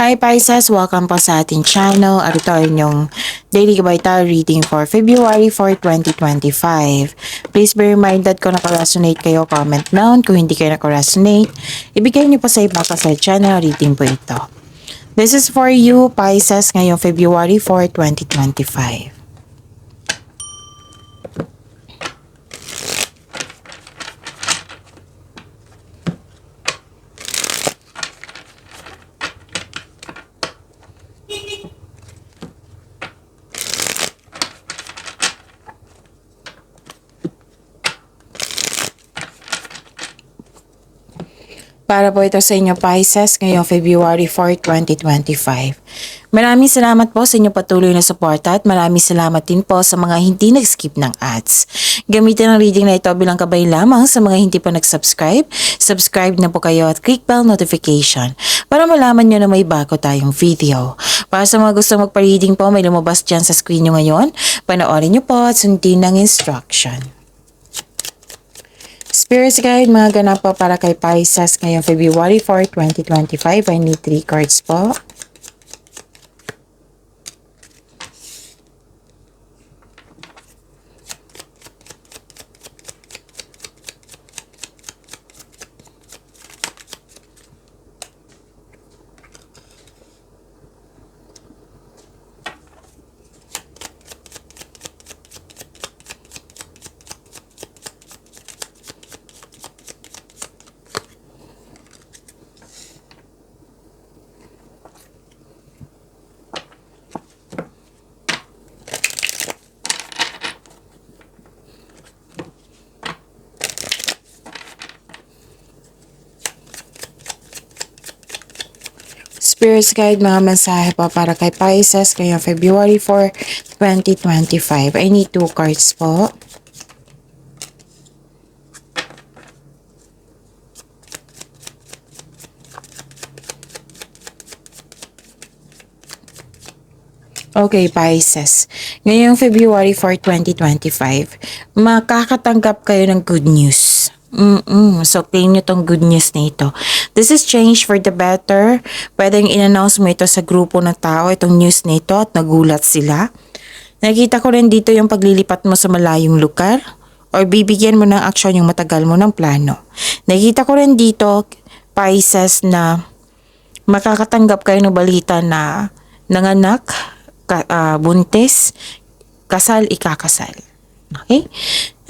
Hi Pisces! Welcome po sa ating channel at ito ay inyong daily vital reading for February 4, 2025. Please be reminded kung naka-resonate kayo, comment down. Kung hindi kayo naka-resonate, ibigay niyo po sa iba ko sa channel reading po ito. This is for you Pisces ngayong February 4, 2025. Para po ito sa inyo Pisces ngayong February 4, 2025. Maraming salamat po sa inyong patuloy na suporta at maraming salamat din po sa mga hindi nag-skip ng ads. Gamitin ang reading na ito bilang gabay lamang sa mga hindi pa nag-subscribe. Subscribe na po kayo at click bell notification para malaman nyo na may bago tayong video. Para sa mga gustong magpa-reading po, may lumabas dyan sa screen nyo ngayon. Panoorin nyo po at sundin ng instruction. Spirit Guide, mga ganap po para kay Pisces ngayong February 4, 2025. I need 3 cards po. Spirit Guide, mga mensahe po para kay Pisces ngayong February 4, 2025. I need 2 cards po. Okay, Pisces. Ngayong February 4, 2025, makakatanggap kayo ng good news. So, claim nyo tong good news na ito. This is change for the better. Pwedeng in-announce mo ito sa grupo ng tao, itong news na ito, at nagulat sila. Nakita ko rin dito yung paglilipat mo sa malayong lugar or bibigyan mo ng aksyon yung matagal mo ng plano. Nakita ko rin dito, Pisces, na makakatanggap kayo ng balita na nanganak, buntis, kasal, ikakasal. Okay?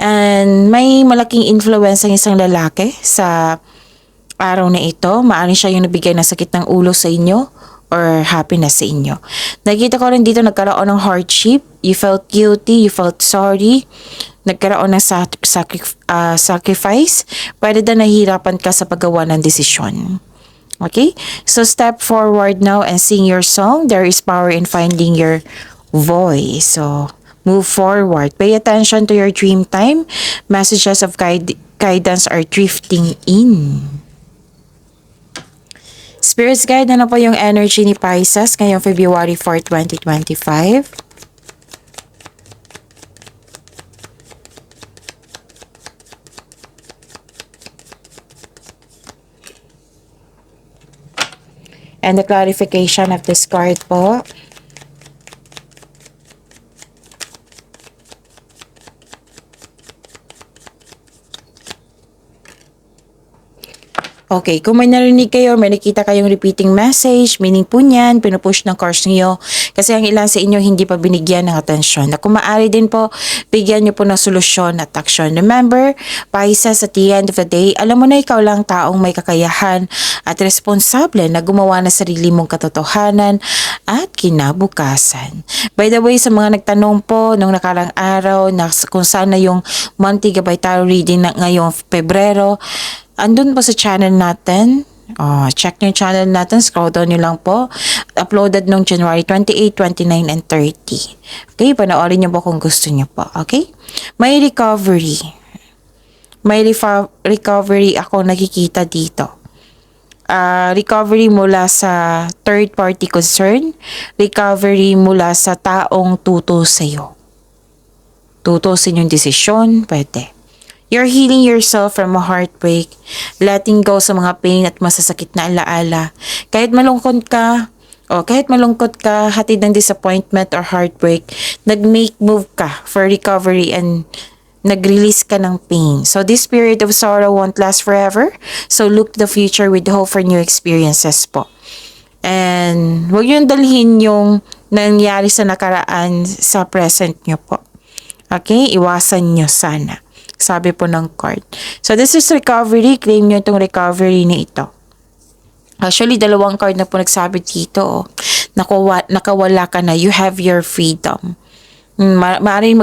And may malaking influence ang isang lalaki sa araw na ito. Maaaring siya yung nabigay ng sakit ng ulo sa inyo or happiness sa inyo. Nakita ko rin dito nagkaroon ng hardship. You felt guilty, you felt sorry. Nagkaroon ng sacrifice. Pwede na nahihirapan ka sa paggawa ng desisyon. Okay? So step forward now and sing your song. There is power in finding your voice. So move forward. Pay attention to your dream time. Messages of guidance are drifting in. Spirit's Guide, ano po yung energy ni Pisces ngayong February 4, 2025? And the clarification of this card po. Okay, kung may narinig kayo, may nakita kayong repeating message, meaning po niyan, pinupush ng cards niyo kasi ang ilan sa inyo hindi pa binigyan ng atensyon. Na kung maaari din po, bigyan niyo po ng solusyon at aksyon. Remember, Pisces, at the end of the day, alam mo na ikaw lang taong may kakayahan at responsable na gumawa ng sarili mong katotohanan at kinabukasan. By the way, sa mga nagtanong po nung nakarang araw na kung sana yung monthly gabay tarot reading na ngayong Pebrero, andun po sa channel natin. Check nyo yung channel natin. Scroll down nyo lang po. Uploaded nung January 28, 29, and 30. Okay? Panoorin nyo po kung gusto nyo po. Okay? May recovery. May recovery ako nakikita dito. Recovery mula sa third party concern. Recovery mula sa taong tuto sa'yo. Tuto sa inyong desisyon. Pwede. You're healing yourself from a heartbreak, letting go sa mga pain at masasakit na alaala. Kahit malungkot ka, O kahit malungkot ka, hatid ng disappointment or heartbreak, nag-make move ka for recovery and nag-release ka ng pain. So this period of sorrow won't last forever. So look to the future with hope for new experiences po. And huwag yung dalhin yung nangyari sa nakaraan sa present nyo po. Okay? Iwasan nyo sana. Sabi po ng card. So this is recovery. Claim nyo itong recovery na ito. Actually, dalawang card na po nagsabi dito. Oh. Nakawala ka na. You have your freedom. Maaring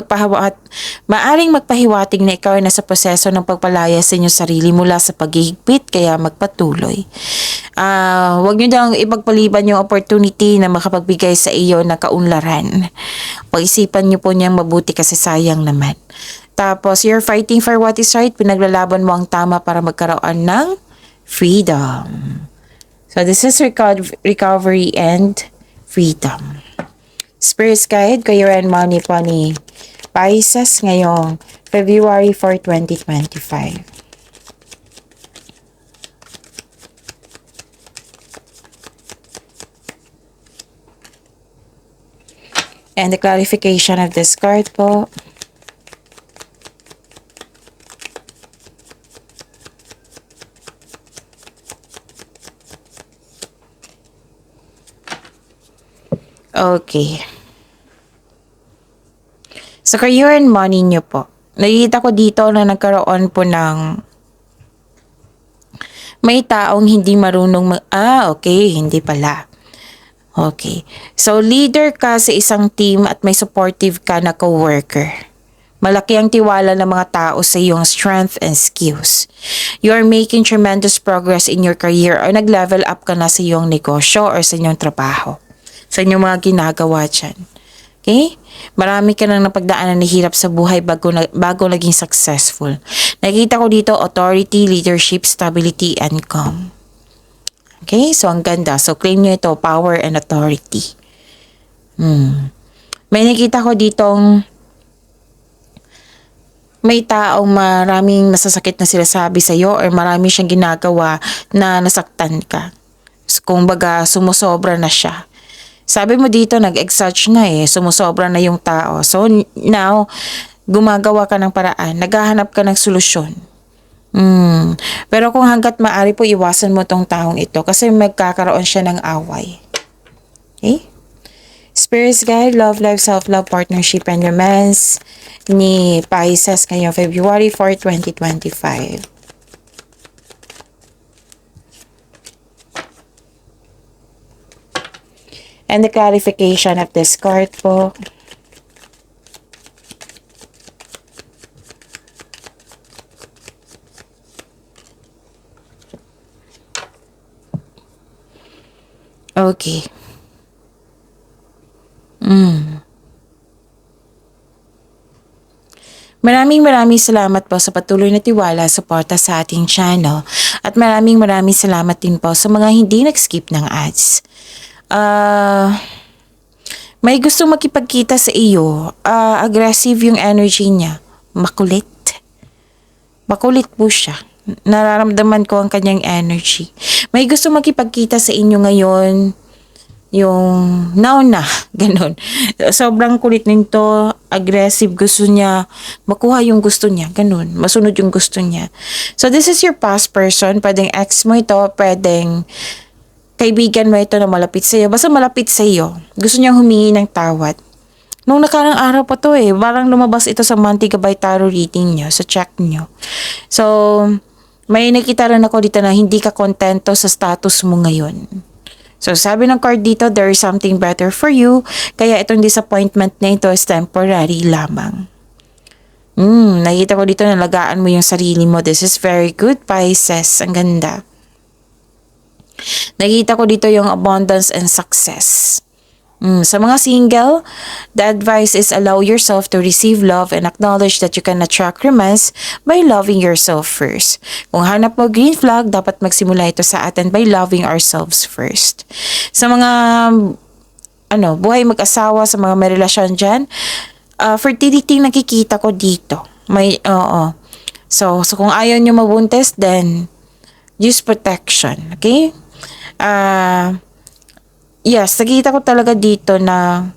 magpahiwatig na ikaw ay nasa proseso ng pagpalaya sa inyong sarili mula sa paghihigpit, kaya magpatuloy. Huwag nyo lang ipagpaliban yung opportunity na makapagbigay sa iyo na kaunlaran. Pag-isipan nyo po niyang mabuti kasi sayang naman. Tapos, you're fighting for what is right. Pinaglalaban mo ang tama para magkaroon ng freedom. So, this is recovery and freedom. Spirit's Guide, Career and Money po ni Pisces ngayong February 4, 2025. And the clarification of this card po. Okay. Sa career and money nyo po, nakikita ko dito na nagkaroon po ng may taong hindi marunong okay, hindi pala. Okay. So, leader ka sa isang team at may supportive ka na co-worker. Malaki ang tiwala ng mga tao sa iyong strength and skills. You are making tremendous progress in your career or nag-level up ka na sa iyong negosyo or sa inyong trabaho. Sa inyong mga ginagawa dyan. Okay? Marami ka nang napagdaanan na hirap sa buhay bago naging successful. Nakikita ko dito authority, leadership, stability, and calm. Okay? So, ang ganda. So, claim nyo ito, power and authority. May nakita ko ditong may taong maraming nasasakit na sinasabi sa'yo or marami siyang ginagawa na nasaktan ka. So, kumbaga, sumusobra na siya. Sabi mo dito, nag-exage na sumusobra na yung tao. So, now, gumagawa ka ng paraan. Naghahanap ka ng solusyon. Pero kung hanggat maaari po, iwasan mo tong taong ito kasi magkakaroon siya ng away. Okay? Spirit's Guide, Love Life, Self-Love, Partnership, and Romance ni Pisces ngayong February 4, 2025. And the clarification of this card po. Okay. Maraming salamat po sa patuloy na tiwala, suporta sa ating channel. At maraming salamat din po sa mga hindi nag-skip ng ads. May gusto makipagkita sa iyo. Aggressive yung energy niya. Makulit. Makulit po siya. Nararamdaman ko ang kanyang energy. May gusto makipagkita sa inyo ngayon. Yung now na. Ganon. Sobrang kulit nito. Aggressive. Gusto niya makuha yung gusto niya. Ganon. Masunod yung gusto niya. So this is your past person. Pwedeng ex mo ito. Pwedeng kaibigan mo ito na malapit sa iyo. Basta malapit sa iyo. Gusto niyang humingi ng tawad. Nung nakarang araw pa to parang lumabas ito sa Monthly Gabay Tarot reading niyo. So check niyo. So, may nakita rin ako dito na hindi ka kontento sa status mo ngayon. So, sabi ng card dito, there is something better for you. Kaya itong disappointment na ito is temporary lamang. Nakita ko dito na lagaan mo yung sarili mo. This is very good, Pisces. Ang ganda. Nakita ko dito yung abundance and success. Sa mga single, the advice is allow yourself to receive love and acknowledge that you can attract romance by loving yourself first. Kung hanap mo green flag, dapat magsimula ito sa atin by loving ourselves first. Sa mga buhay mag-asawa, sa mga may relasyon dyan, fertility nakikita ko dito. So kung ayaw nyo mabuntis, then use protection. Okay? Yes, nakita ko talaga dito na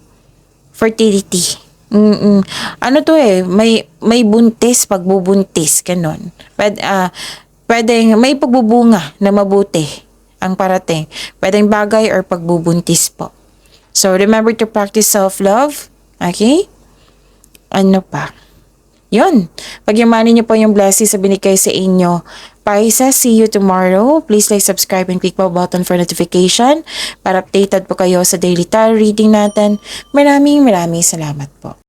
fertility. Ano to eh, may buntis, pagbubuntis, ganun. Pwedeng may pagbubunga na mabuti ang parating. Pwedeng bagay or pagbubuntis po. So, remember to practice self-love. Okay? Ano pa? Yun. Pagyamanin niyo po yung blessings na binigay sa inyo. Pisces, see you tomorrow. Please like, subscribe, and click po button for notification para updated po kayo sa daily tarot reading natin. Maraming salamat po.